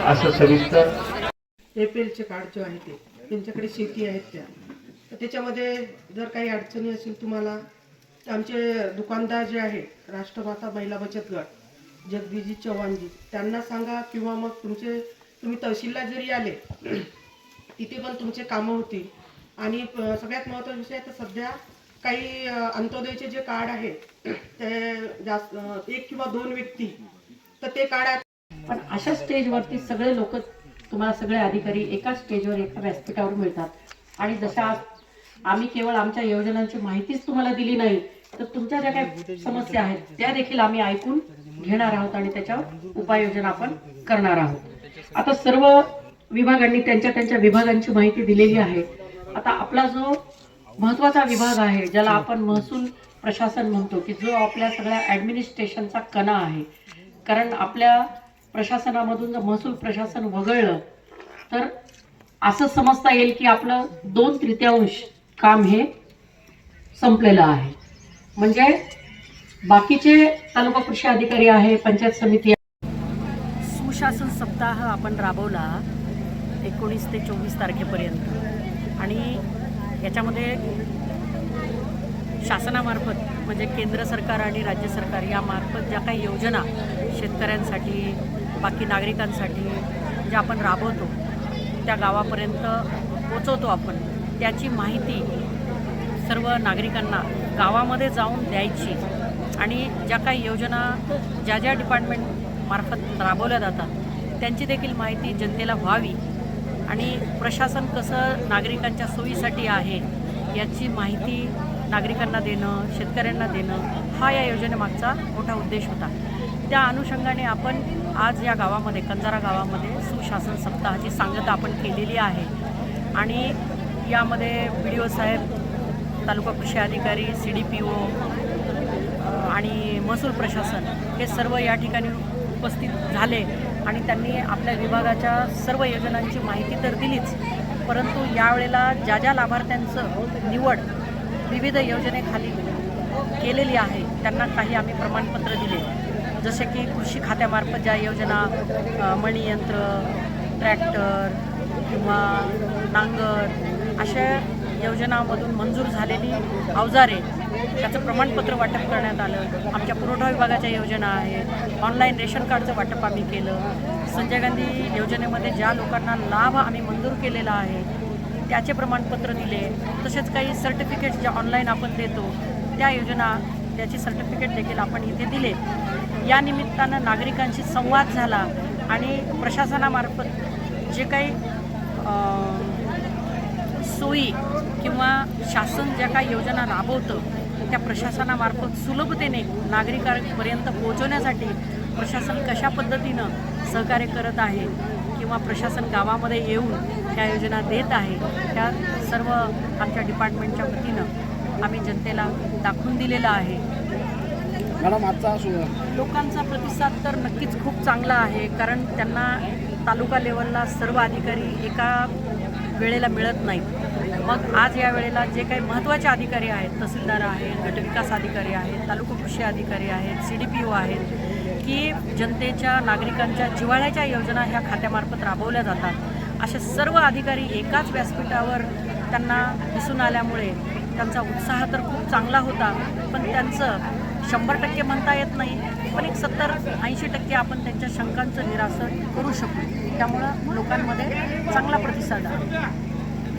असं सविस्तर एपीएलचे कार्ड जे आहे ते त्यांच्याकडे शेती आहेत तर त्याच्यामध्ये जर काही अडचणी असेल तुम्हाला तर आमचे दुकानदार जे आहेत राष्ट्रमाता महिला बचत गट जगदीजी चव्हाणजी त्यांना सांगा, किंवा मग तुम्ही तहसीलला जरी आले तिथे पण तुमचे कामं होतील. आणि सगळ्यात महत्त्वाचा विषय तर सध्या काही अंत्योदयचे जे कार्ड आहेत ते जास्त 1 किंवा 2 व्यक्ती तर ते कार्ड. पण अशा स्टेजवरती सगळे लोक तुम्हाला सगळे अधिकारी एकाच स्टेजवर एका व्यासपीठावर मिळतात. आणि जशा आम्ही केवळ आमच्या योजनांची माहितीच तुम्हाला दिली नाही, तर तुमच्या ज्या काही समस्या आहेत त्या देखील आम्ही ऐकून घेणार आहोत आणि त्याच्यावर उपाययोजना आपण करणार आहोत. आता सर्व विभागांनी त्यांच्या विभागांची माहिती दिलेली आहे. आता आपला जो महत्त्वाचा विभाग आहे ज्याला आपण महसूल प्रशासन म्हणतो, की जो आपल्या सगळ्या ॲडमिनिस्ट्रेशनचा कणा आहे. कारण आपल्या प्रशासनामधून जर महसूल प्रशासन वगळलं तर असं समजता येईल की आपलं 2/3 काम हे संपलेलं आहे. म्हणजे बाकीचे तालुका कृषी अधिकारी आहे, पंचायत समिती आहे. सुशासन सप्ताह आपण राबवला 19 ते 24 तारखेपर्यंत. आणि याच्यामध्ये शासनामार्फत म्हणजे केंद्र सरकार आणि राज्य सरकार यामार्फत ज्या काही योजना शेतकऱ्यांसाठी बाकी नागरिकांसाठी ज्या आपण राबवतो त्या गावापर्यंत पोचवतो आपण. त्याची माहिती सर्व नागरिकांना गावामध्ये जाऊन द्यायची. आणि ज्या काही योजना ज्या डिपार्टमेंटमार्फत राबवल्या जातात त्यांची देखील माहिती जनतेला व्हावी. आणि प्रशासन कसं नागरिकांच्या सोयीसाठी आहे याची माहिती नागरिकांना देणं, शेतकऱ्यांना देणं हा या योजनेमागचा मोठा उद्देश होता. त्या अनुषंगाने आपण आज या गावामध्ये कंजारा गावामध्ये सुशासन सप्ताहाची सांगता आपण केलेली आहे. आणि यामध्ये BDO साहेब, तालुका कृषी अधिकारी, CDPO आणि महसूल प्रशासन हे सर्व या ठिकाणी उपस्थित झाले. आणि त्यांनी आपल्या विभागाच्या सर्व योजनांची माहिती तर दिलीच, परंतु यावेळेला ज्या लाभार्थ्यांचं निवड विविध योजनेखाली केलेली आहे त्यांना काही आम्ही प्रमाणपत्र दिले. जसे की कृषी खात्यामार्फत ज्या योजना मणीयंत्र, ट्रॅक्टर किंवा नांगर अशा योजनांमधून मंजूर झालेली अवजारे त्याचं प्रमाणपत्र वाटप करण्यात आलं. आमच्या पुरवठा विभागाच्या योजना आहेत. ऑनलाईन रेशन कार्डचं वाटप आम्ही केलं. संजय गांधी योजनेमध्ये ज्या लोकांना लाभ आम्ही मंजूर केलेला आहे त्याचे प्रमाणपत्र दिले. तसेच काही सर्टिफिकेट्स ज्या ऑनलाईन आपण देतो त्या योजना त्याची सर्टिफिकेट देखील आपण इथे दिले. या निमित्तानं नागरिकांशी संवाद झाला आणि प्रशासनामार्फत जे काही सोयी किंवा शासन ज्या काही योजना राबवतं त्या प्रशासनामार्फत सुलभतेने नागरिकांपर्यंत पोहोचवण्यासाठी प्रशासन कशा पद्धतीनं सहकार्य करत आहे किंवा प्रशासन गावामध्ये येऊन त्या योजना देत आहे त्या सर्व आमच्या डिपार्टमेंटच्या वतीनं आम्ही जनतेला दाखवून दिलेला आहे. मॅडम, आजचा लोकांचा प्रतिसाद तर नक्कीच खूप चांगला आहे. कारण त्यांना तालुका लेवलला सर्व अधिकारी एका वेळेला मिळत नाहीत. मग आज या वेळेला जे काही महत्त्वाचे अधिकारी आहेत, तहसीलदार आहेत, गटविकास अधिकारी आहेत, तालुका कृषी अधिकारी आहेत, CDPO आहेत, की जनतेच्या नागरिकांच्या जिव्हाळ्याच्या योजना ह्या खात्यामार्फत राबवल्या जातात. असे सर्व अधिकारी एकाच व्यासपीठावर त्यांना दिसून आल्यामुळे त्यांचा उत्साह तर खूप चांगला होता. पण त्यांचं 100% म्हणता येत नाही, पण एक 70-80% आपण त्यांच्या शंकांचं निरासन करू शकू. त्यामुळं लोकांमध्ये चांगला प्रतिसाद आहे.